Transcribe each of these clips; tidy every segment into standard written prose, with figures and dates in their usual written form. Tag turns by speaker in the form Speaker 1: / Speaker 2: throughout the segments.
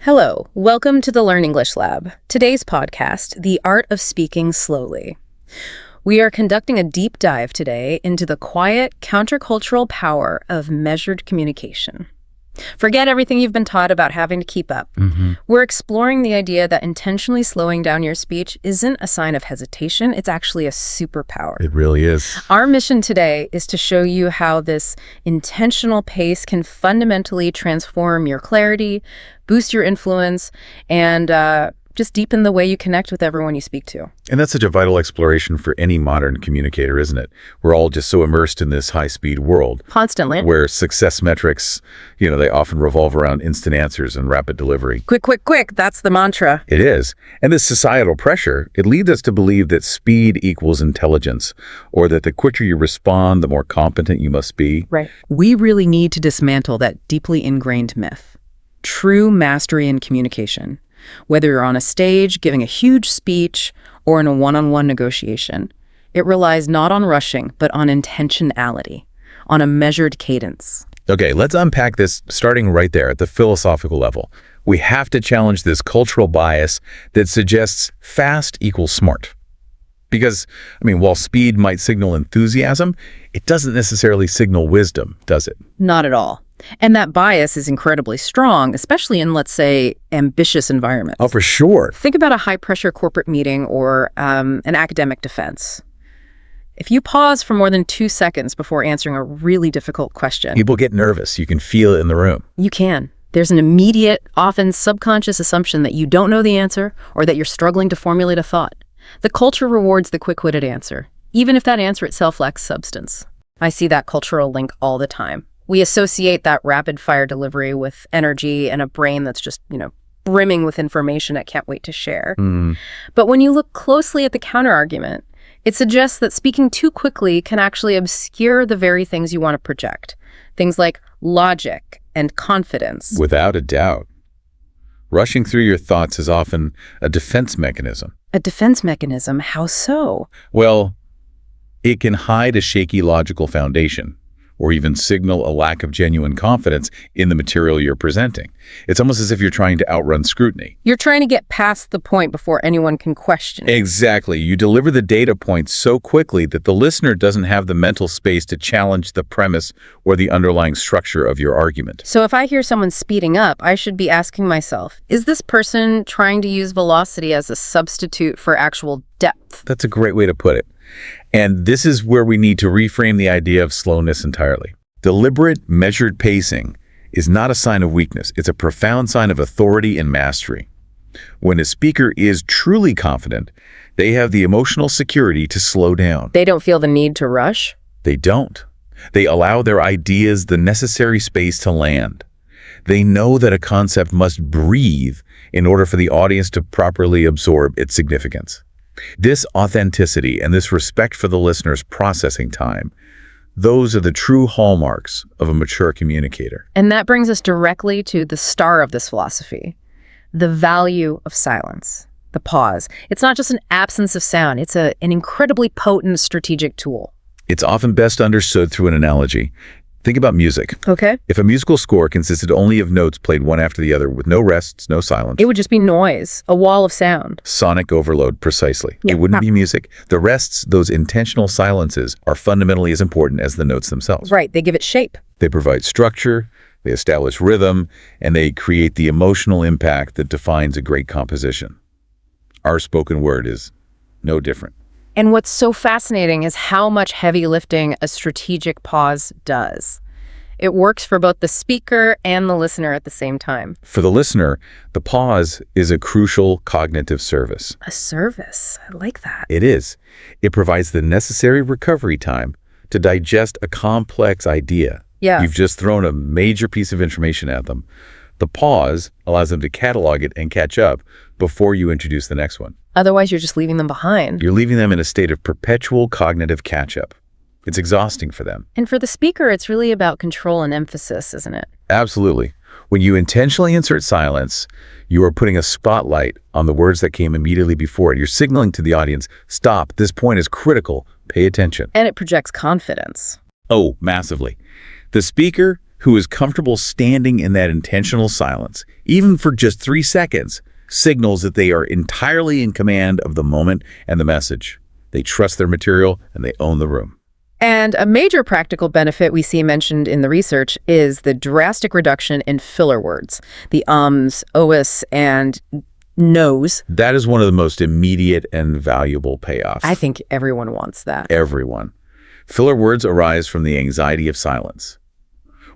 Speaker 1: Hello, welcome to the Learn English Lab. Today's podcast, The Art of Speaking Slowly. We are conducting a deep dive today into the quiet, countercultural power of measured communication. Forget everything you've been taught about having to keep up. We're exploring the idea that intentionally slowing down your speech isn't a sign of hesitation, it's actually a superpower.
Speaker 2: It really is.
Speaker 1: Our mission today is to show you how this intentional pace can fundamentally transform your clarity, boost your influence, and just deepen the way you connect with everyone you speak to.
Speaker 2: And that's such a vital exploration for any modern communicator, isn't it? We're all just so immersed in this high-speed world.
Speaker 1: Constantly.
Speaker 2: Where success metrics, they often revolve around instant answers and rapid delivery.
Speaker 1: Quick, quick, quick. That's the mantra.
Speaker 2: It is. And this societal pressure, it leads us to believe that speed equals intelligence, or that the quicker you respond, the more competent you must be.
Speaker 1: Right.
Speaker 3: We really need to dismantle that deeply ingrained myth. True mastery in communication, whether you're on a stage giving a huge speech or in a one-on-one negotiation, it relies not on rushing, but on intentionality, on a measured cadence.
Speaker 2: Okay, let's unpack this starting right there at the philosophical level. We have to challenge this cultural bias that suggests fast equals smart. Because, while speed might signal enthusiasm, it doesn't necessarily signal wisdom, does it?
Speaker 3: Not at all. And that bias is incredibly strong, especially in, let's say, ambitious environments.
Speaker 2: Oh, for sure.
Speaker 3: Think about a high-pressure corporate meeting or an academic defense. If you pause for more than 2 seconds before answering a really difficult question,
Speaker 2: People get nervous. You can feel it in the room.
Speaker 3: you can. There's an immediate, often subconscious assumption that you don't know the answer or that you're struggling to formulate a thought. The culture rewards the quick-witted answer, even if that answer itself lacks substance. I see that cultural link all the time. We associate that rapid-fire delivery with energy and a brain that's just, brimming with information it can't wait to share. But when you look closely at the counterargument, it suggests that speaking too quickly can actually obscure the very things you want to project. Things like logic and confidence.
Speaker 2: Without a doubt. Rushing through your thoughts is often a defense mechanism.
Speaker 3: A defense mechanism? How so?
Speaker 2: Well, it can hide a shaky logical foundation, or even signal a lack of genuine confidence in the material you're presenting. It's almost as if you're trying to outrun scrutiny.
Speaker 1: You're trying to get past the point before anyone can question it.
Speaker 2: Exactly. You deliver the data points so quickly that the listener doesn't have the mental space to challenge the premise or the underlying structure of your argument.
Speaker 1: So if I hear someone speeding up, I should be asking myself, is this person trying to use velocity as a substitute for actual depth?
Speaker 2: That's a great way to put it. And this is where we need to reframe the idea of slowness entirely. Deliberate, measured pacing is not a sign of weakness. It's a profound sign of authority and mastery. When a speaker is truly confident, they have the emotional security to slow down.
Speaker 1: They don't feel the need to rush?
Speaker 2: They don't. They allow their ideas the necessary space to land. They know that a concept must breathe in order for the audience to properly absorb its significance. This authenticity and this respect for the listener's processing time, those are the true hallmarks of a mature communicator.
Speaker 1: And that brings us directly to the star of this philosophy, the value of silence, the pause. It's not just an absence of sound, it's an incredibly potent strategic tool.
Speaker 2: It's often best understood through an analogy. Think about music.
Speaker 1: Okay.
Speaker 2: If a musical score consisted only of notes played one after the other with no rests, no silence.
Speaker 1: It would just be noise, a wall of sound.
Speaker 2: Sonic overload, precisely.
Speaker 1: Yeah.
Speaker 2: It wouldn't be music. The rests, those intentional silences, are fundamentally as important as the notes themselves.
Speaker 1: Right, they give it shape.
Speaker 2: They provide structure, they establish rhythm, and they create the emotional impact that defines a great composition. Our spoken word is no different.
Speaker 1: And what's so fascinating is how much heavy lifting a strategic pause does. It works for both the speaker and the listener at the same time.
Speaker 2: For the listener, the pause is a crucial cognitive service.
Speaker 1: A service. I like that.
Speaker 2: It is. It provides the necessary recovery time to digest a complex idea.
Speaker 1: Yeah.
Speaker 2: You've just thrown a major piece of information at them. The pause allows them to catalog it and catch up before you introduce the next one.
Speaker 1: Otherwise, you're just leaving them behind.
Speaker 2: You're leaving them in a state of perpetual cognitive catch-up. It's exhausting for them.
Speaker 1: And for the speaker, it's really about control and emphasis, isn't it?
Speaker 2: Absolutely. When you intentionally insert silence, you are putting a spotlight on the words that came immediately before it. You're signaling to the audience, stop, this point is critical, pay attention.
Speaker 1: And it projects confidence.
Speaker 2: Oh, massively. The speaker who is comfortable standing in that intentional silence, even for just 3 seconds, signals that they are entirely in command of the moment and the message. They trust their material and they own the room.
Speaker 3: And a major practical benefit we see mentioned in the research is the drastic reduction in filler words, the ums, ohs, and nos.
Speaker 2: That is one of the most immediate and valuable payoffs.
Speaker 3: I think everyone wants that.
Speaker 2: Everyone. Filler words arise from the anxiety of silence.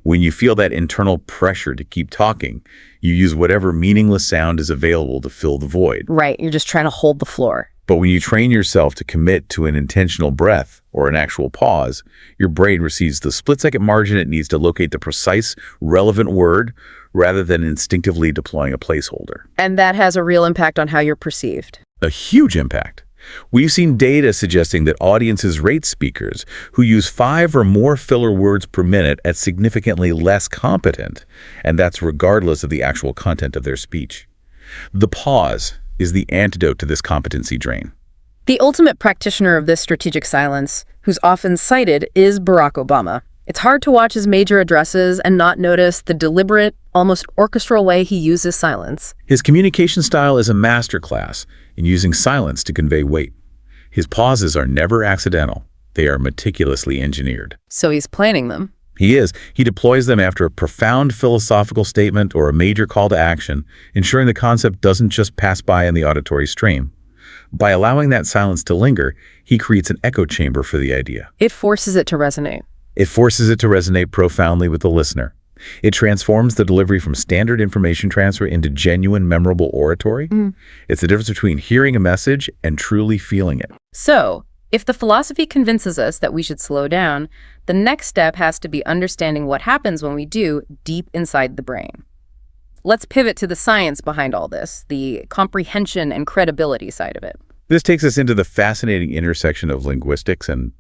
Speaker 2: When you feel that internal pressure to keep talking, you use whatever meaningless sound is available to fill the void.
Speaker 3: Right, you're just trying to hold the floor.
Speaker 2: But when you train yourself to commit to an intentional breath or an actual pause, your brain receives the split-second margin it needs to locate the precise, relevant word rather than instinctively deploying a placeholder.
Speaker 3: And that has a real impact on how you're perceived.
Speaker 2: A huge impact. We've seen data suggesting that audiences rate speakers who use 5 or more filler words per minute as significantly less competent, and that's regardless of the actual content of their speech. The pause is the antidote to this competency drain.
Speaker 3: The ultimate practitioner of this strategic silence, who's often cited, is Barack Obama. It's hard to watch his major addresses and not notice the deliberate, almost orchestral way he uses silence.
Speaker 2: His communication style is a masterclass in using silence to convey weight. His pauses are never accidental. They are meticulously engineered.
Speaker 3: So he's planning them.
Speaker 2: He is. He deploys them after a profound philosophical statement or a major call to action, ensuring the concept doesn't just pass by in the auditory stream. By allowing that silence to linger, he creates an echo chamber for the idea.
Speaker 3: It forces it to resonate.
Speaker 2: It forces it to resonate profoundly with the listener. It transforms the delivery from standard information transfer into genuine, memorable oratory. It's the difference between hearing a message and truly feeling it.
Speaker 3: So, if the philosophy convinces us that we should slow down, the next step has to be understanding what happens when we do deep inside the brain. Let's pivot to the science behind all this, the comprehension and credibility side of it.
Speaker 2: This takes us into the fascinating intersection of linguistics and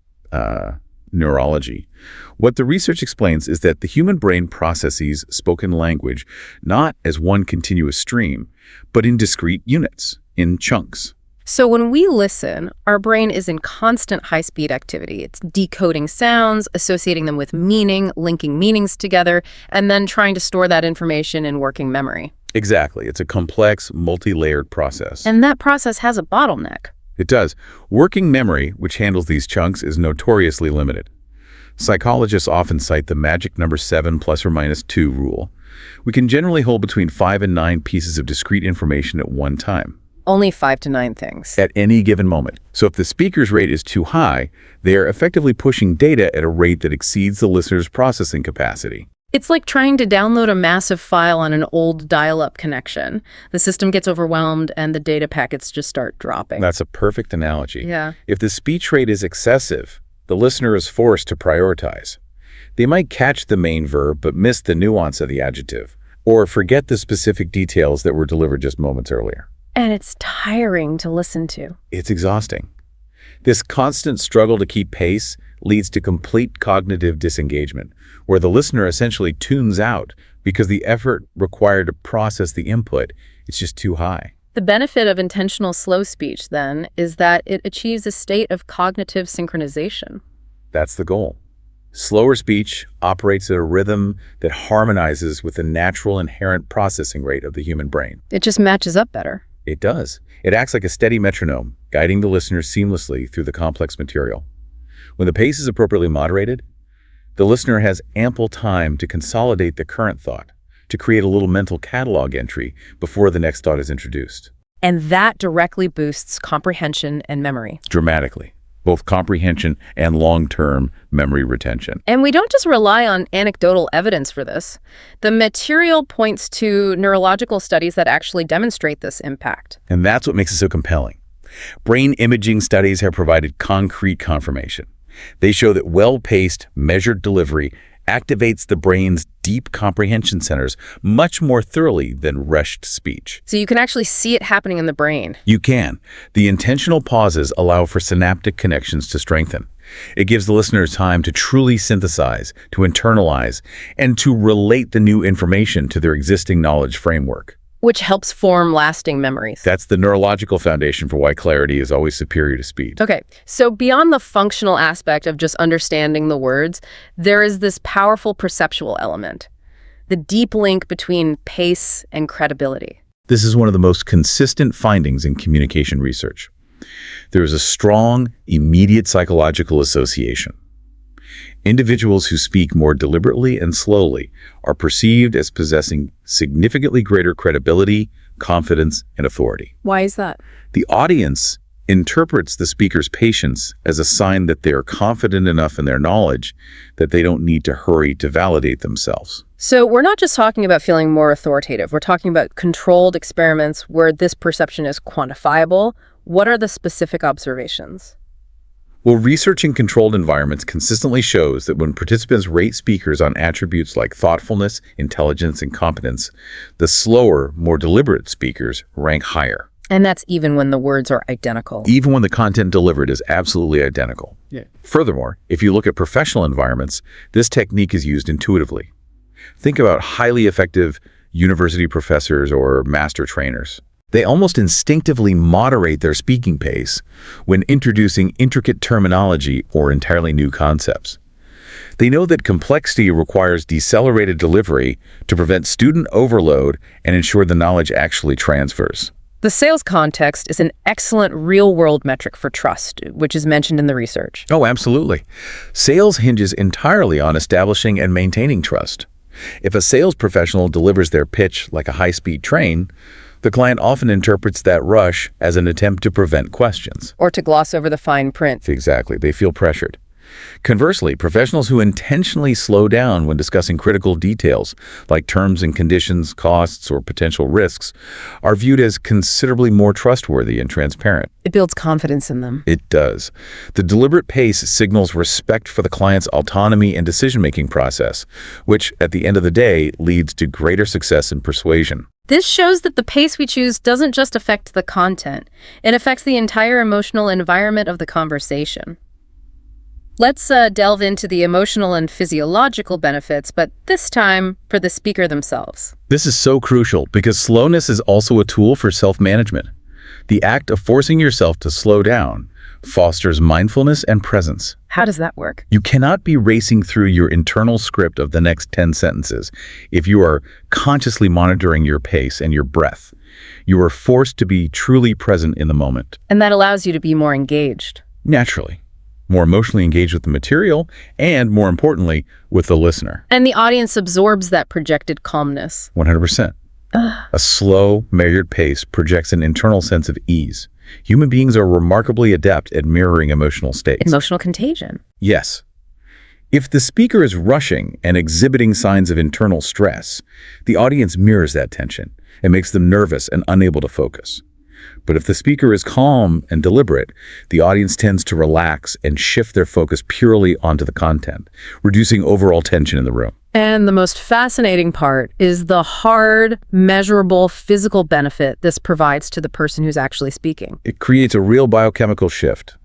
Speaker 2: neurology. What the research explains is that the human brain processes spoken language not as one continuous stream, but in discrete units, in chunks.
Speaker 3: So when we listen, our brain is in constant high-speed activity. It's decoding sounds, associating them with meaning, linking meanings together, and then trying to store that information in working memory.
Speaker 2: Exactly. It's a complex, multi-layered process.
Speaker 3: And that process has a bottleneck.
Speaker 2: It does. Working memory, which handles these chunks, is notoriously limited. Psychologists often cite the magic number 7 plus or minus 2 rule. We can generally hold between 5 and 9 pieces of discrete information at one time.
Speaker 3: Only 5 to 9 things.
Speaker 2: At any given moment. So if the speaker's rate is too high, they are effectively pushing data at a rate that exceeds the listener's processing capacity.
Speaker 3: It's like trying to download a massive file on an old dial-up connection. The system gets overwhelmed and the data packets just start dropping.
Speaker 2: That's a perfect analogy.
Speaker 3: Yeah.
Speaker 2: If the speech rate is excessive, the listener is forced to prioritize. They might catch the main verb but miss the nuance of the adjective, or forget the specific details that were delivered just moments earlier.
Speaker 3: And it's tiring to listen to.
Speaker 2: It's exhausting. This constant struggle to keep pace leads to complete cognitive disengagement, where the listener essentially tunes out because the effort required to process the input is just too high.
Speaker 3: The benefit of intentional slow speech, then, is that it achieves a state of cognitive synchronization.
Speaker 2: That's the goal. Slower speech operates at a rhythm that harmonizes with the natural inherent processing rate of the human brain.
Speaker 3: It just matches up better.
Speaker 2: It does. It acts like a steady metronome, guiding the listener seamlessly through the complex material. When the pace is appropriately moderated, the listener has ample time to consolidate the current thought, to create a little mental catalog entry before the next thought is introduced.
Speaker 3: And that directly boosts comprehension and memory.
Speaker 2: Dramatically. Both comprehension and long-term memory retention.
Speaker 3: And we don't just rely on anecdotal evidence for this. The material points to neurological studies that actually demonstrate this impact.
Speaker 2: And that's what makes it so compelling. Brain imaging studies have provided concrete confirmation. They show that well-paced, measured delivery activates the brain's deep comprehension centers much more thoroughly than rushed speech.
Speaker 3: So you can actually see it happening in the brain.
Speaker 2: You can. The intentional pauses allow for synaptic connections to strengthen. It gives the listener time to truly synthesize, to internalize, and to relate the new information to their existing knowledge framework.
Speaker 3: which helps form lasting memories.
Speaker 2: That's the neurological foundation for why clarity is always superior to speed.
Speaker 3: Okay, so beyond the functional aspect of just understanding the words, there is this powerful perceptual element, the deep link between pace and credibility.
Speaker 2: This is one of the most consistent findings in communication research. There is a strong, immediate psychological association. Individuals who speak more deliberately and slowly are perceived as possessing significantly greater credibility, confidence, and authority.
Speaker 3: Why is that?
Speaker 2: The audience interprets the speaker's patience as a sign that they are confident enough in their knowledge that they don't need to hurry to validate themselves.
Speaker 3: So we're not just talking about feeling more authoritative. We're talking about controlled experiments where this perception is quantifiable. What are the specific observations?
Speaker 2: Well, research in controlled environments consistently shows that when participants rate speakers on attributes like thoughtfulness, intelligence, and competence, the slower, more deliberate speakers rank higher.
Speaker 3: And that's even when the words are identical.
Speaker 2: Even when the content delivered is absolutely identical.
Speaker 3: Yeah.
Speaker 2: Furthermore, if you look at professional environments, this technique is used intuitively. Think about highly effective university professors or master trainers. They almost instinctively moderate their speaking pace when introducing intricate terminology or entirely new concepts. They know that complexity requires decelerated delivery to prevent student overload and ensure the knowledge actually transfers.
Speaker 3: The sales context is an excellent real-world metric for trust, which is mentioned in the research.
Speaker 2: Oh, absolutely. Sales hinges entirely on establishing and maintaining trust. If a sales professional delivers their pitch like a high-speed train, the client often interprets that rush as an attempt to prevent questions.
Speaker 3: Or to gloss over the fine print.
Speaker 2: Exactly. They feel pressured. Conversely, professionals who intentionally slow down when discussing critical details, like terms and conditions, costs, or potential risks, are viewed as considerably more trustworthy and transparent.
Speaker 3: It builds confidence in them.
Speaker 2: It does. The deliberate pace signals respect for the client's autonomy and decision-making process, which, at the end of the day, leads to greater success in persuasion.
Speaker 3: This shows that the pace we choose doesn't just affect the content. It affects the entire emotional environment of the conversation. Let's delve into the emotional and physiological benefits, but this time for the speaker themselves.
Speaker 2: This is so crucial because slowness is also a tool for self-management. The act of forcing yourself to slow down fosters mindfulness and presence.
Speaker 3: How does that work?
Speaker 2: You cannot be racing through your internal script of the next 10 sentences if you are consciously monitoring your pace and your breath. You are forced to be truly present in the moment.
Speaker 3: And that allows you to be more engaged.
Speaker 2: Naturally. More emotionally engaged with the material, and more importantly, with the listener.
Speaker 3: And the audience absorbs that projected calmness.
Speaker 2: 100%. A slow, measured pace projects an internal sense of ease. Human beings are remarkably adept at mirroring emotional states.
Speaker 3: Emotional contagion.
Speaker 2: Yes. If the speaker is rushing and exhibiting signs of internal stress, the audience mirrors that tension and makes them nervous and unable to focus. But if the speaker is calm and deliberate, the audience tends to relax and shift their focus purely onto the content, reducing overall tension in the room.
Speaker 3: And the most fascinating part is the hard, measurable physical benefit this provides to the person who's actually speaking.
Speaker 2: It creates a real biochemical shift.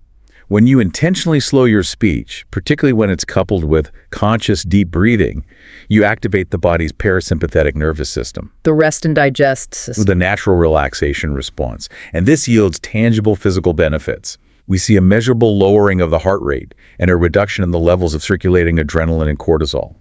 Speaker 2: When you intentionally slow your speech, particularly when it's coupled with conscious deep breathing, you activate the body's parasympathetic nervous system,
Speaker 3: The rest and digest system.
Speaker 2: the natural relaxation response. And this yields tangible physical benefits. We see a measurable lowering of the heart rate and a reduction in the levels of circulating adrenaline and cortisol.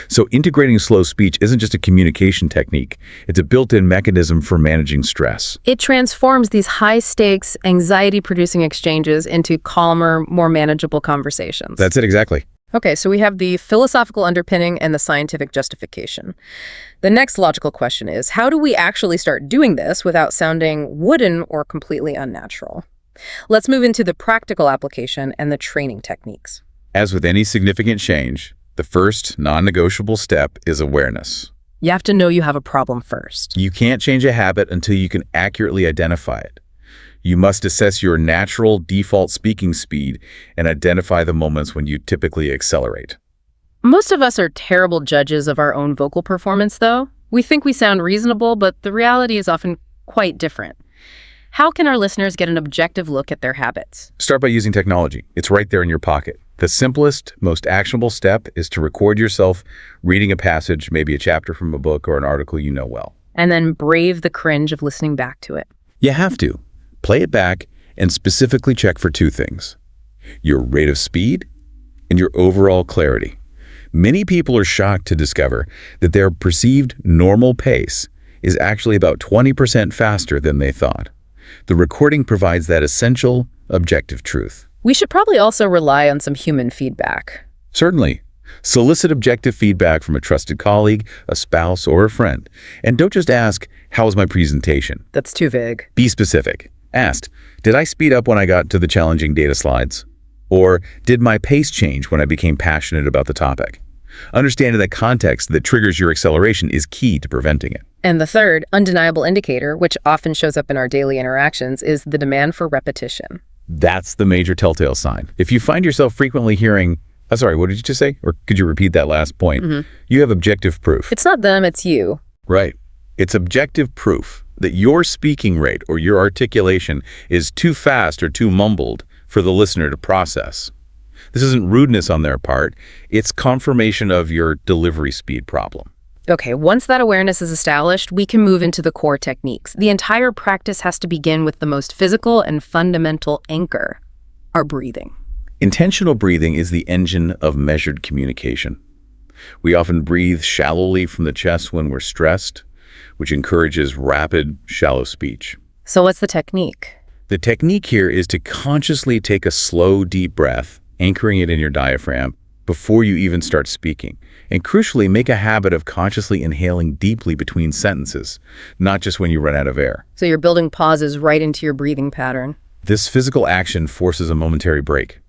Speaker 2: So integrating slow speech isn't just a communication technique, it's a built-in mechanism for managing stress.
Speaker 3: It transforms these high-stakes, anxiety-producing exchanges into calmer, more manageable conversations.
Speaker 2: That's it, exactly.
Speaker 3: Okay, so we have the philosophical underpinning and the scientific justification. The next logical question is, how do we actually start doing this without sounding wooden or completely unnatural? Let's move into the practical application and the training techniques.
Speaker 2: As with any significant change, the first non-negotiable step is awareness.
Speaker 3: You have to know you have a problem first.
Speaker 2: You can't change a habit until you can accurately identify it. You must assess your natural default speaking speed and identify the moments when you typically accelerate.
Speaker 3: Most of us are terrible judges of our own vocal performance, though. We think we sound reasonable, but the reality is often quite different. How can our listeners get an objective look at their habits?
Speaker 2: Start by using technology. It's right there in your pocket. The simplest, most actionable step is to record yourself reading a passage, maybe a chapter from a book or an article you know well.
Speaker 3: and then brave the cringe of listening back to it.
Speaker 2: You have to. Play it back and specifically check for two things: your rate of speed and your overall clarity. Many people are shocked to discover that their perceived normal pace is actually about 20% faster than they thought. The recording provides that essential, objective truth.
Speaker 3: We should probably also rely on some human feedback.
Speaker 2: Certainly. Solicit objective feedback from a trusted colleague, a spouse, or a friend. And don't just ask, "How was my presentation?"
Speaker 3: That's too vague.
Speaker 2: Be specific. Ask, "Did I speed up when I got to the challenging data slides?" Or, "Did my pace change when I became passionate about the topic?" Understanding the context that triggers your acceleration is key to preventing it.
Speaker 3: And the third, undeniable indicator, which often shows up in our daily interactions, is the demand for repetition.
Speaker 2: That's the major telltale sign. If you find yourself frequently hearing, sorry, what did you just say? Or could you repeat that last point? You have objective proof.
Speaker 3: It's not them, it's you.
Speaker 2: Right. It's objective proof that your speaking rate or your articulation is too fast or too mumbled for the listener to process. This isn't rudeness on their part. It's confirmation of your delivery speed problem.
Speaker 3: Okay, once that awareness is established, we can move into the core techniques. The entire practice has to begin with the most physical and fundamental anchor, our breathing.
Speaker 2: Intentional breathing is the engine of measured communication. We often breathe shallowly from the chest when we're stressed, which encourages rapid, shallow speech.
Speaker 3: So what's the technique?
Speaker 2: The technique here is to consciously take a slow, deep breath, anchoring it in your diaphragm before you even start speaking. And crucially, make a habit of consciously inhaling deeply between sentences, not just when you run out of air.
Speaker 3: So you're building pauses right into your breathing pattern.
Speaker 2: This physical action forces a momentary break.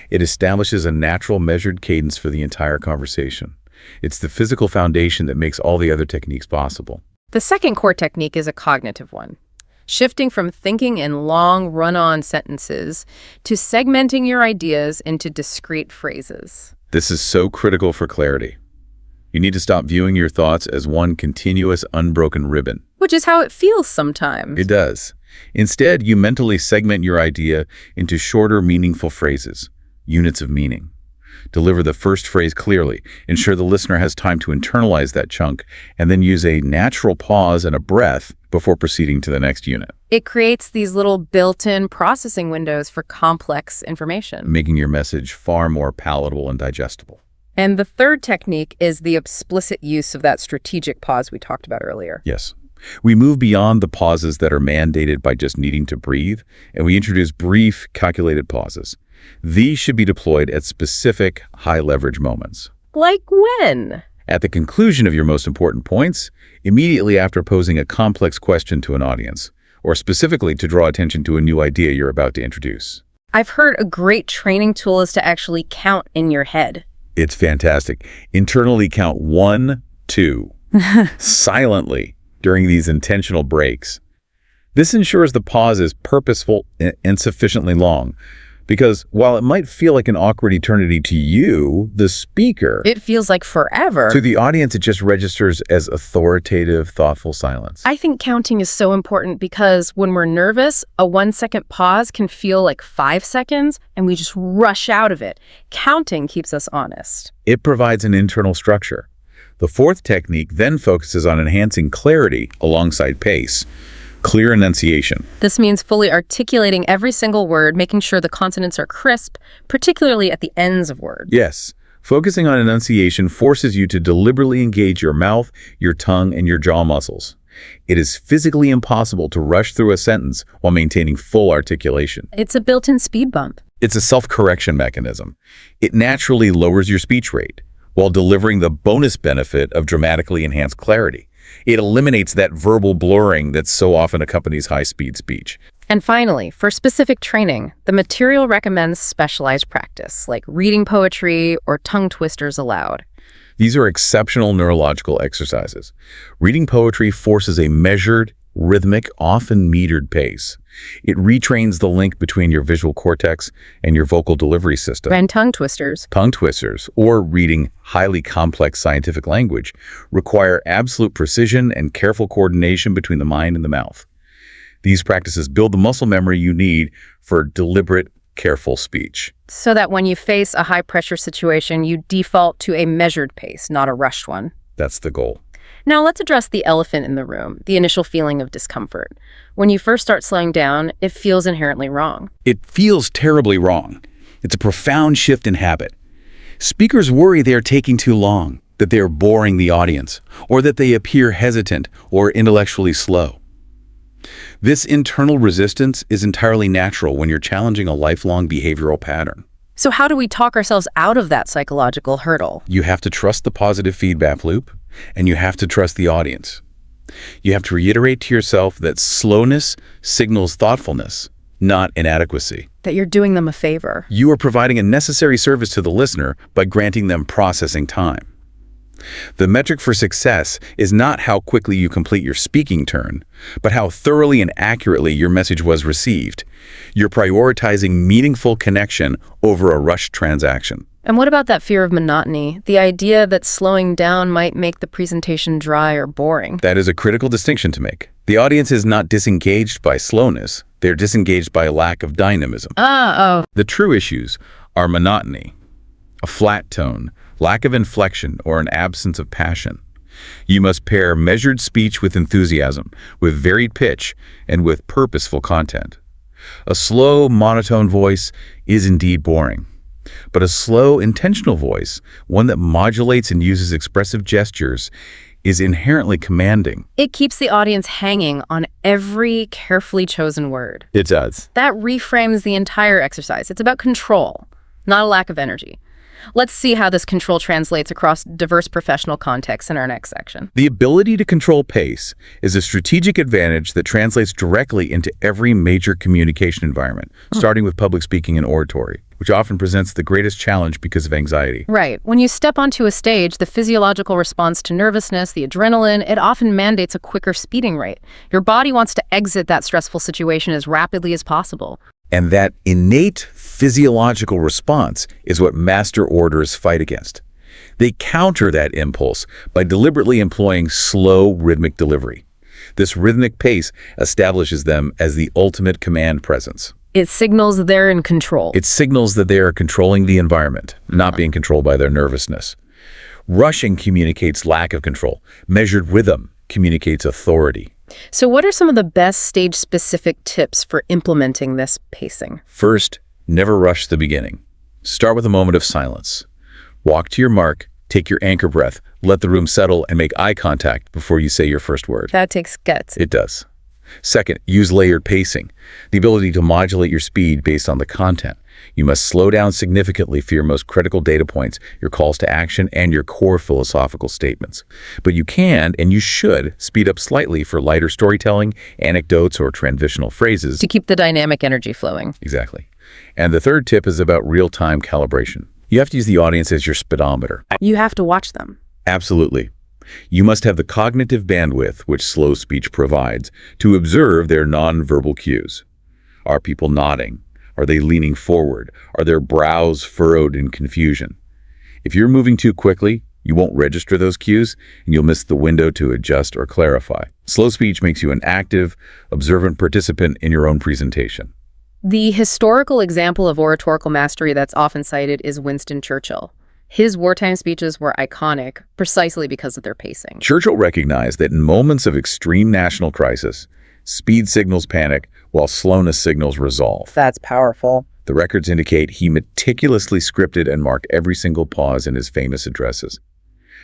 Speaker 2: It establishes a natural, measured cadence for the entire conversation. It's the physical foundation that makes all the other techniques possible.
Speaker 3: The second core technique is a cognitive one. Shifting from thinking in long, run-on sentences to segmenting your ideas into discrete phrases.
Speaker 2: This is so critical for clarity. You need to stop viewing your thoughts as one continuous, unbroken ribbon.
Speaker 3: Which is how it feels sometimes.
Speaker 2: It does. Instead, you mentally segment your idea into shorter, meaningful phrases, units of meaning. Deliver the first phrase clearly. Ensure the listener has time to internalize that chunk, and then use a natural pause and a breath before proceeding to the next unit.
Speaker 3: It creates these little built-in processing windows for complex information,
Speaker 2: making your message far more palatable and digestible.
Speaker 3: And the third technique is the explicit use of that strategic pause we talked about earlier.
Speaker 2: Yes. We move beyond the pauses that are mandated by just needing to breathe, and we introduce brief, calculated pauses. These should be deployed at specific, high-leverage moments.
Speaker 3: Like when?
Speaker 2: At the conclusion of your most important points, immediately after posing a complex question to an audience, or specifically to draw attention to a new idea you're about to introduce.
Speaker 3: I've heard a great training tool is to actually count in your head.
Speaker 2: It's fantastic. Internally count 1, 2, silently during these intentional breaks. This ensures the pause is purposeful and sufficiently long. Because while it might feel like an awkward eternity to you, the speaker,
Speaker 3: it feels like forever.
Speaker 2: To the audience, it just registers as authoritative, thoughtful silence.
Speaker 3: I think counting is so important because when we're nervous, a 1-second pause can feel like 5 seconds, and we just rush out of it. Counting keeps us honest.
Speaker 2: It provides an internal structure. The fourth technique then focuses on enhancing clarity alongside pace. Clear enunciation.
Speaker 3: This means fully articulating every single word, making sure the consonants are crisp, particularly at the ends of words.
Speaker 2: Yes. Focusing on enunciation forces you to deliberately engage your mouth, your tongue, and your jaw muscles. It is physically impossible to rush through a sentence while maintaining full articulation.
Speaker 3: It's a built-in speed bump.
Speaker 2: It's a self-correction mechanism. It naturally lowers your speech rate while delivering the bonus benefit of dramatically enhanced clarity. It eliminates that verbal blurring that so often accompanies high-speed speech.
Speaker 3: And finally, for specific training, the material recommends specialized practice, like reading poetry or tongue twisters aloud.
Speaker 2: These are exceptional neurological exercises. Reading poetry forces a measured, rhythmic, often metered pace. It retrains the link between your visual cortex and your vocal delivery system.
Speaker 3: And tongue twisters.
Speaker 2: Tongue twisters, or reading highly complex scientific language, require absolute precision and careful coordination between the mind and the mouth. These practices build the muscle memory you need for deliberate, careful speech.
Speaker 3: So that when you face a high-pressure situation, you default to a measured pace, not a rushed one.
Speaker 2: That's the goal.
Speaker 3: Now let's address the elephant in the room, the initial feeling of discomfort. When you first start slowing down, it feels inherently wrong.
Speaker 2: It feels terribly wrong. It's a profound shift in habit. Speakers worry they are taking too long, that they are boring the audience, or that they appear hesitant or intellectually slow. This internal resistance is entirely natural when you're challenging a lifelong behavioral pattern.
Speaker 3: So how do we talk ourselves out of that psychological hurdle?
Speaker 2: You have to trust the positive feedback loop, and you have to trust the audience. You have to reiterate to yourself that slowness signals thoughtfulness, not inadequacy.
Speaker 3: That you're doing them a favor.
Speaker 2: You are providing a necessary service to the listener by granting them processing time. The metric for success is not how quickly you complete your speaking turn, but how thoroughly and accurately your message was received. You're prioritizing meaningful connection over a rushed transaction.
Speaker 3: And what about that fear of monotony? The idea that slowing down might make the presentation dry or boring.
Speaker 2: That is a critical distinction to make. The audience is not disengaged by slowness. They're disengaged by a lack of dynamism. The true issues are monotony, a flat tone, lack of inflection, or an absence of passion. You must pair measured speech with enthusiasm, with varied pitch, and with purposeful content. A slow, monotone voice is indeed boring. But a slow, intentional voice, one that modulates and uses expressive gestures, is inherently commanding.
Speaker 3: It keeps the audience hanging on every carefully chosen word.
Speaker 2: It does.
Speaker 3: That reframes the entire exercise. It's about control, not a lack of energy. Let's see how this control translates across diverse professional contexts in our next section.
Speaker 2: The ability to control pace is a strategic advantage that translates directly into every major communication environment, starting with public speaking and oratory, which often presents the greatest challenge because of anxiety.
Speaker 3: Right. When you step onto a stage, the physiological response to nervousness, the adrenaline, it often mandates a quicker speeding rate. Your body wants to exit that stressful situation as rapidly as possible.
Speaker 2: And that innate physiological response is what master orators fight against. They counter that impulse by deliberately employing slow, rhythmic delivery. This rhythmic pace establishes them as the ultimate command presence.
Speaker 3: It signals they're in control.
Speaker 2: It signals that they are controlling the environment, not being controlled by their nervousness. Rushing communicates lack of control. Measured rhythm communicates authority.
Speaker 3: So what are some of the best stage-specific tips for implementing this pacing?
Speaker 2: First, never rush the beginning. Start with a moment of silence. Walk to your mark, take your anchor breath, let the room settle, and make eye contact before you say your first word.
Speaker 3: That takes guts.
Speaker 2: It does. Second, use layered pacing, the ability to modulate your speed based on the content. You must slow down significantly for your most critical data points, your calls to action, and your core philosophical statements. But you can, and you should, speed up slightly for lighter storytelling, anecdotes, or transitional phrases.
Speaker 3: To keep the dynamic energy flowing.
Speaker 2: Exactly. And the third tip is about real-time calibration. You have to use the audience as your speedometer.
Speaker 3: You have to watch them.
Speaker 2: Absolutely. You must have the cognitive bandwidth, which slow speech provides, to observe their nonverbal cues. Are people nodding? Are they leaning forward? Are their brows furrowed in confusion? If you're moving too quickly, you won't register those cues, and you'll miss the window to adjust or clarify. Slow speech makes you an active, observant participant in your own presentation.
Speaker 3: The historical example of oratorical mastery that's often cited is Winston Churchill. His wartime speeches were iconic precisely because of their pacing.
Speaker 2: Churchill recognized that in moments of extreme national crisis, speed signals panic while slowness signals resolve.
Speaker 3: That's powerful.
Speaker 2: The records indicate he meticulously scripted and marked every single pause in his famous addresses.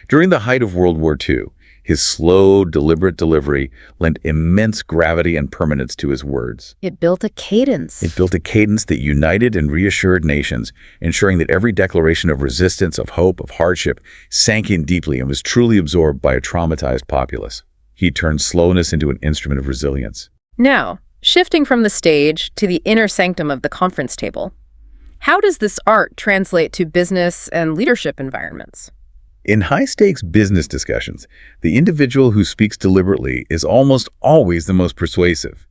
Speaker 2: During the height of World War II, his slow, deliberate delivery lent immense gravity and permanence to his words.
Speaker 3: It built a cadence.
Speaker 2: It built a cadence that united and reassured nations, ensuring that every declaration of resistance, of hope, of hardship sank in deeply and was truly absorbed by a traumatized populace. He turned slowness into an instrument of resilience.
Speaker 3: Now, shifting from the stage to the inner sanctum of the conference table, how does this art translate to business and leadership environments?
Speaker 2: In high-stakes business discussions, the individual who speaks deliberately is almost always the most persuasive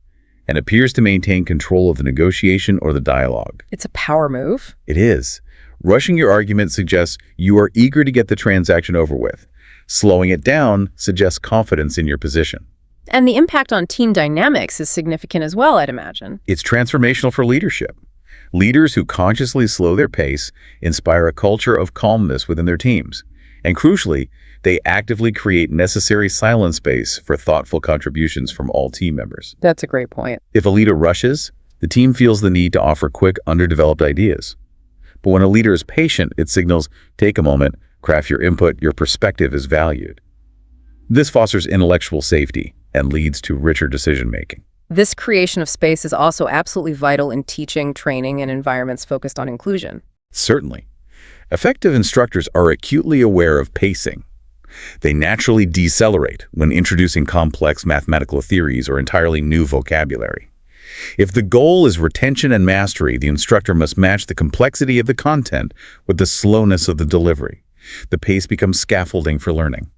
Speaker 2: and appears to maintain control of the negotiation or the dialogue.
Speaker 3: It's a power move.
Speaker 2: It is. Rushing your argument suggests you are eager to get the transaction over with. Slowing it down suggests confidence in your position.
Speaker 3: And the impact on team dynamics is significant as well, I'd imagine.
Speaker 2: It's transformational for leadership. Leaders who consciously slow their pace inspire a culture of calmness within their teams. And crucially, they actively create necessary silent space for thoughtful contributions from all team members.
Speaker 3: That's a great point.
Speaker 2: If a leader rushes, the team feels the need to offer quick, underdeveloped ideas. But when a leader is patient, it signals, take a moment, craft your input, your perspective is valued. This fosters intellectual safety and leads to richer decision-making.
Speaker 3: This creation of space is also absolutely vital in teaching, training, and environments focused on inclusion.
Speaker 2: Certainly. Effective instructors are acutely aware of pacing. They naturally decelerate when introducing complex mathematical theories or entirely new vocabulary. If the goal is retention and mastery, the instructor must match the complexity of the content with the slowness of the delivery. The pace becomes scaffolding for learning.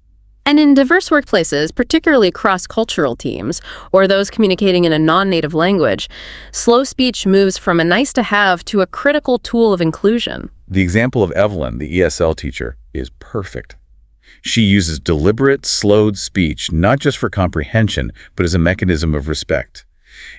Speaker 3: And in diverse workplaces, particularly cross-cultural teams, or those communicating in a non-native language, slow speech moves from a nice-to-have to a critical tool of inclusion.
Speaker 2: The example of Evelyn, the ESL teacher, is perfect. She uses deliberate, slowed speech not just for comprehension, but as a mechanism of respect.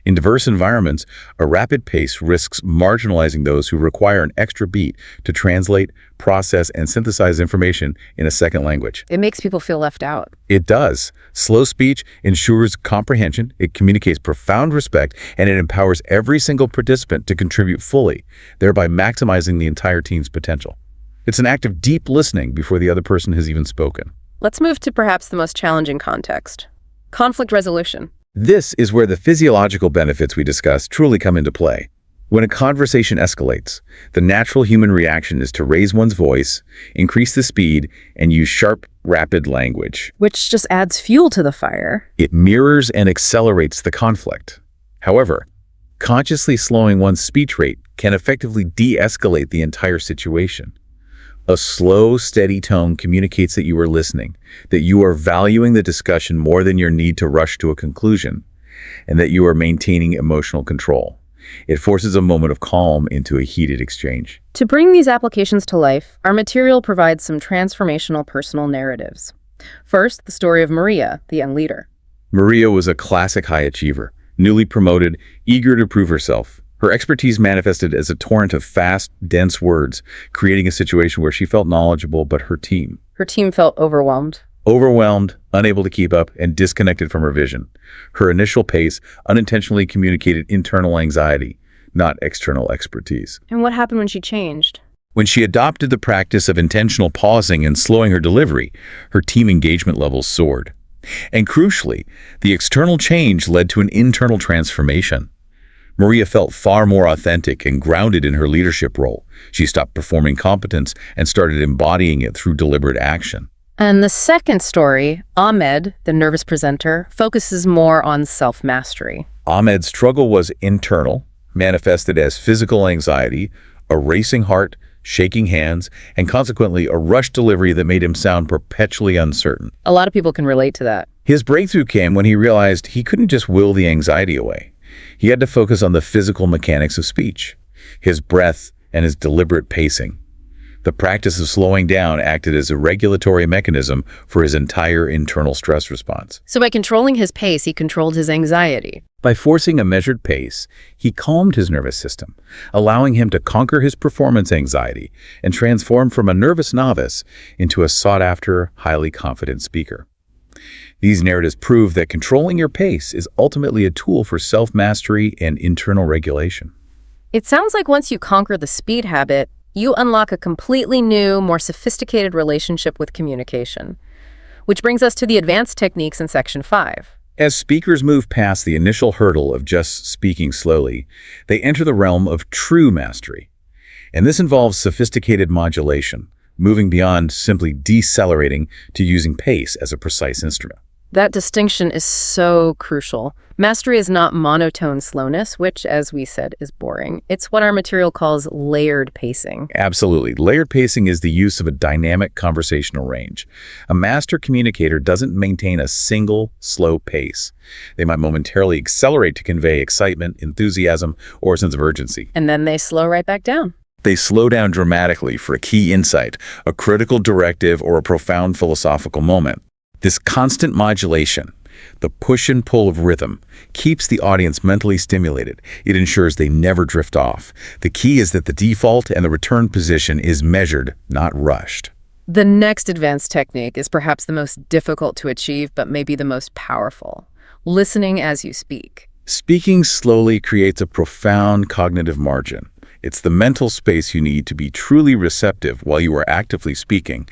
Speaker 2: In diverse environments, a rapid pace risks marginalizing those who require an extra beat to translate, process, and synthesize information in a second language.
Speaker 3: It makes people feel left out.
Speaker 2: It does. Slow speech ensures comprehension, it communicates profound respect, and it empowers every single participant to contribute fully, thereby maximizing the entire team's potential. It's an act of deep listening before the other person has even spoken.
Speaker 3: Let's move to perhaps the most challenging context: conflict resolution.
Speaker 2: This is where the physiological benefits we discussed truly come into play. When a conversation escalates, the natural human reaction is to raise one's voice, increase the speed, and use sharp, rapid language.
Speaker 3: Which just adds fuel to the fire.
Speaker 2: It mirrors and accelerates the conflict. However, consciously slowing one's speech rate can effectively de-escalate the entire situation. A slow, steady tone communicates that you are listening, that you are valuing the discussion more than your need to rush to a conclusion, and that you are maintaining emotional control. It forces a moment of calm into a heated exchange.
Speaker 3: To bring these applications to life, our material provides some transformational personal narratives. First, the story of Maria, the young leader.
Speaker 2: Maria was a classic high achiever, newly promoted, eager to prove herself. Her expertise manifested as a torrent of fast, dense words, creating a situation where she felt knowledgeable, but her team
Speaker 3: felt overwhelmed.
Speaker 2: Overwhelmed, unable to keep up, and disconnected from her vision. Her initial pace unintentionally communicated internal anxiety, not external expertise.
Speaker 3: And what happened when she changed?
Speaker 2: When she adopted the practice of intentional pausing and slowing her delivery, her team engagement levels soared. And crucially, the external change led to an internal transformation. Maria felt far more authentic and grounded in her leadership role. She stopped performing competence and started embodying it through deliberate action.
Speaker 3: And the second story, Ahmed, the nervous presenter, focuses more on self-mastery.
Speaker 2: Ahmed's struggle was internal, manifested as physical anxiety, a racing heart, shaking hands, and consequently a rushed delivery that made him sound perpetually uncertain.
Speaker 3: A lot of people can relate to that.
Speaker 2: His breakthrough came when he realized he couldn't just will the anxiety away. He had to focus on the physical mechanics of speech, his breath, and his deliberate pacing. The practice of slowing down acted as a regulatory mechanism for his entire internal stress response.
Speaker 3: So by controlling his pace, he controlled his anxiety.
Speaker 2: By forcing a measured pace, he calmed his nervous system, allowing him to conquer his performance anxiety and transform from a nervous novice into a sought-after, highly confident speaker. These narratives prove that controlling your pace is ultimately a tool for self-mastery and internal regulation.
Speaker 3: It sounds like once you conquer the speed habit, you unlock a completely new, more sophisticated relationship with communication. Which brings us to the advanced techniques in Section 5.
Speaker 2: As speakers move past the initial hurdle of just speaking slowly, they enter the realm of true mastery. And this involves sophisticated modulation, moving beyond simply decelerating to using pace as a precise instrument.
Speaker 3: That distinction is so crucial. Mastery is not monotone slowness, which, as we said, is boring. It's what our material calls layered pacing.
Speaker 2: Absolutely. Layered pacing is the use of a dynamic conversational range. A master communicator doesn't maintain a single, slow pace. They might momentarily accelerate to convey excitement, enthusiasm, or a sense of urgency.
Speaker 3: And then they slow right back down.
Speaker 2: They slow down dramatically for a key insight, a critical directive, or a profound philosophical moment. This constant modulation, the push and pull of rhythm, keeps the audience mentally stimulated. It ensures they never drift off. The key is that the default and the return position is measured, not rushed.
Speaker 3: The next advanced technique is perhaps the most difficult to achieve, but maybe the most powerful. Listening as you speak.
Speaker 2: Speaking slowly creates a profound cognitive margin. It's the mental space you need to be truly receptive while you are actively speaking.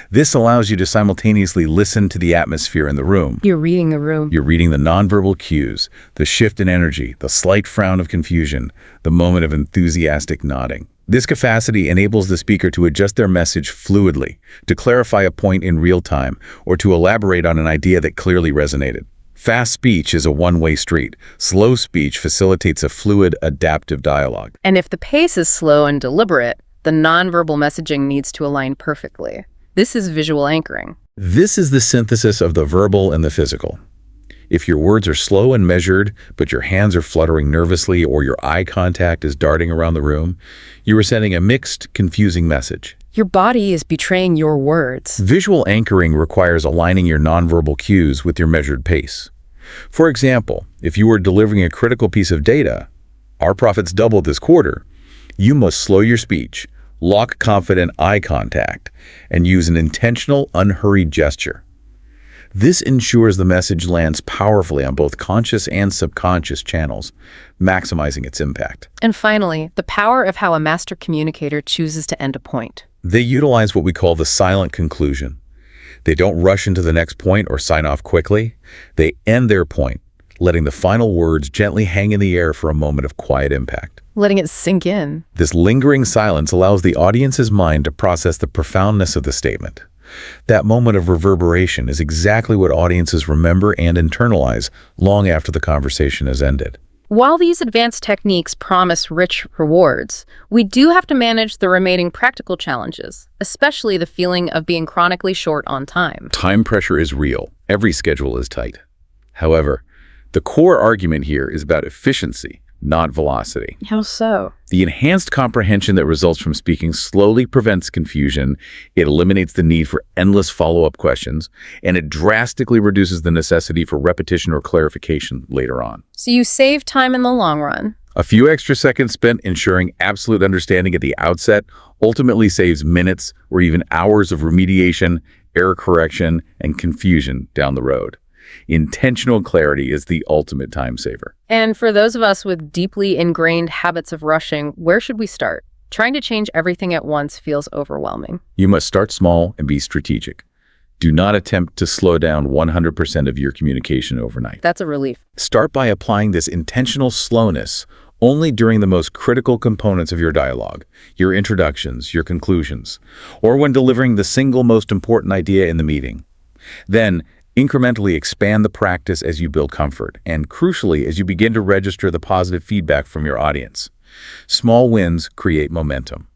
Speaker 2: This allows you to simultaneously listen to the atmosphere in the room.
Speaker 3: You're reading the room.
Speaker 2: You're reading the nonverbal cues, the shift in energy, the slight frown of confusion, the moment of enthusiastic nodding. This capacity enables the speaker to adjust their message fluidly, to clarify a point in real time, or to elaborate on an idea that clearly resonated. Fast speech is a one-way street. Slow speech facilitates a fluid, adaptive dialogue.
Speaker 3: And if the pace is slow and deliberate, the nonverbal messaging needs to align perfectly. This is visual anchoring.
Speaker 2: This is the synthesis of the verbal and the physical. If your words are slow and measured, but your hands are fluttering nervously or your eye contact is darting around the room, you are sending a mixed, confusing message.
Speaker 3: Your body is betraying your words.
Speaker 2: Visual anchoring requires aligning your nonverbal cues with your measured pace. For example, if you were delivering a critical piece of data, our profits doubled this quarter, you must slow your speech, lock confident eye contact, and use an intentional, unhurried gesture. This ensures the message lands powerfully on both conscious and subconscious channels, maximizing its impact.
Speaker 3: And finally, the power of how a master communicator chooses to end a point.
Speaker 2: They utilize what we call the silent conclusion. They don't rush into the next point or sign off quickly. They end their point, letting the final words gently hang in the air for a moment of quiet impact.
Speaker 3: Letting it sink in.
Speaker 2: This lingering silence allows the audience's mind to process the profoundness of the statement. That moment of reverberation is exactly what audiences remember and internalize long after the conversation has ended.
Speaker 3: While these advanced techniques promise rich rewards, we do have to manage the remaining practical challenges, especially the feeling of being chronically short on time.
Speaker 2: Time pressure is real. Every schedule is tight. However, the core argument here is about efficiency, not velocity.
Speaker 3: How so?
Speaker 2: The enhanced comprehension that results from speaking slowly prevents confusion, it eliminates the need for endless follow-up questions, and it drastically reduces the necessity for repetition or clarification later on.
Speaker 3: So you save time in the long run.
Speaker 2: A few extra seconds spent ensuring absolute understanding at the outset ultimately saves minutes or even hours of remediation, error correction, and confusion down the road. Intentional clarity is the ultimate time saver.
Speaker 3: And for those of us with deeply ingrained habits of rushing, where should we start? Trying to change everything at once feels overwhelming.
Speaker 2: You must start small and be strategic. Do not attempt to slow down 100% of your communication overnight.
Speaker 3: That's a relief.
Speaker 2: Start by applying this intentional slowness only during the most critical components of your dialogue, your introductions, your conclusions, or when delivering the single most important idea in the meeting. Then, incrementally expand the practice as you build comfort, and crucially, as you begin to register the positive feedback from your audience. Small wins create momentum.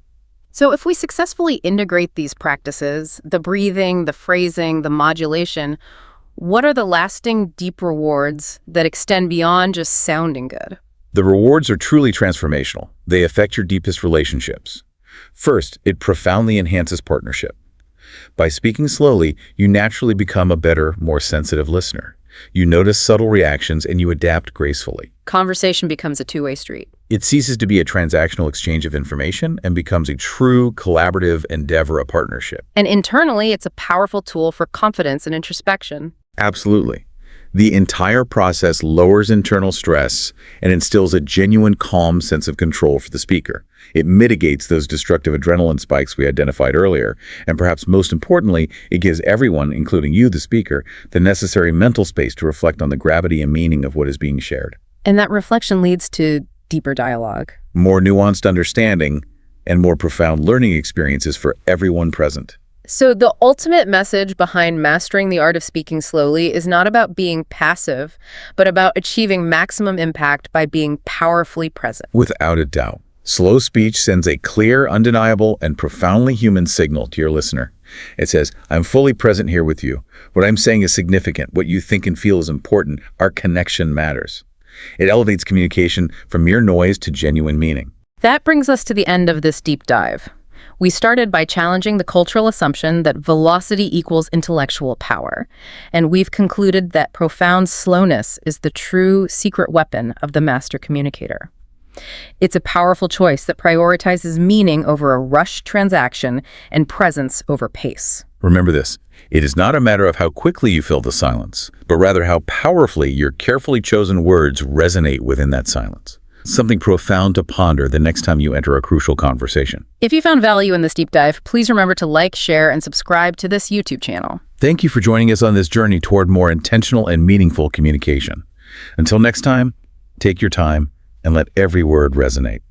Speaker 3: So if we successfully integrate these practices, the breathing, the phrasing, the modulation, what are the lasting, deep rewards that extend beyond just sounding good?
Speaker 2: The rewards are truly transformational. They affect your deepest relationships. First, it profoundly enhances partnership. By speaking slowly, you naturally become a better, more sensitive listener. You notice subtle reactions and you adapt gracefully.
Speaker 3: Conversation becomes a two-way street.
Speaker 2: It ceases to be a transactional exchange of information and becomes a true collaborative endeavor, a partnership.
Speaker 3: And internally, it's a powerful tool for confidence and introspection.
Speaker 2: Absolutely. The entire process lowers internal stress and instills a genuine calm sense of control for the speaker. It mitigates those destructive adrenaline spikes we identified earlier, and perhaps most importantly, it gives everyone, including you, the speaker, the necessary mental space to reflect on the gravity and meaning of what is being shared.
Speaker 3: And that reflection leads to deeper dialogue.
Speaker 2: More nuanced understanding and more profound learning experiences for everyone present.
Speaker 3: So the ultimate message behind mastering the art of speaking slowly is not about being passive, but about achieving maximum impact by being powerfully present.
Speaker 2: Without a doubt. Slow speech sends a clear, undeniable, and profoundly human signal to your listener. It says, I'm fully present here with you. What I'm saying is significant. What you think and feel is important. Our connection matters. It elevates communication from mere noise to genuine meaning.
Speaker 3: That brings us to the end of this deep dive. We started by challenging the cultural assumption that velocity equals intellectual power, and we've concluded that profound slowness is the true secret weapon of the master communicator.
Speaker 1: It's a powerful choice that prioritizes meaning over a rushed transaction and presence over pace.
Speaker 2: Remember this, it is not a matter of how quickly you fill the silence, but rather how powerfully your carefully chosen words resonate within that silence. Something profound to ponder the next time you enter a crucial conversation.
Speaker 1: If you found value in this deep dive, please remember to like, share, and subscribe to this YouTube channel.
Speaker 2: Thank you for joining us on this journey toward more intentional and meaningful communication. Until next time, take your time and let every word resonate.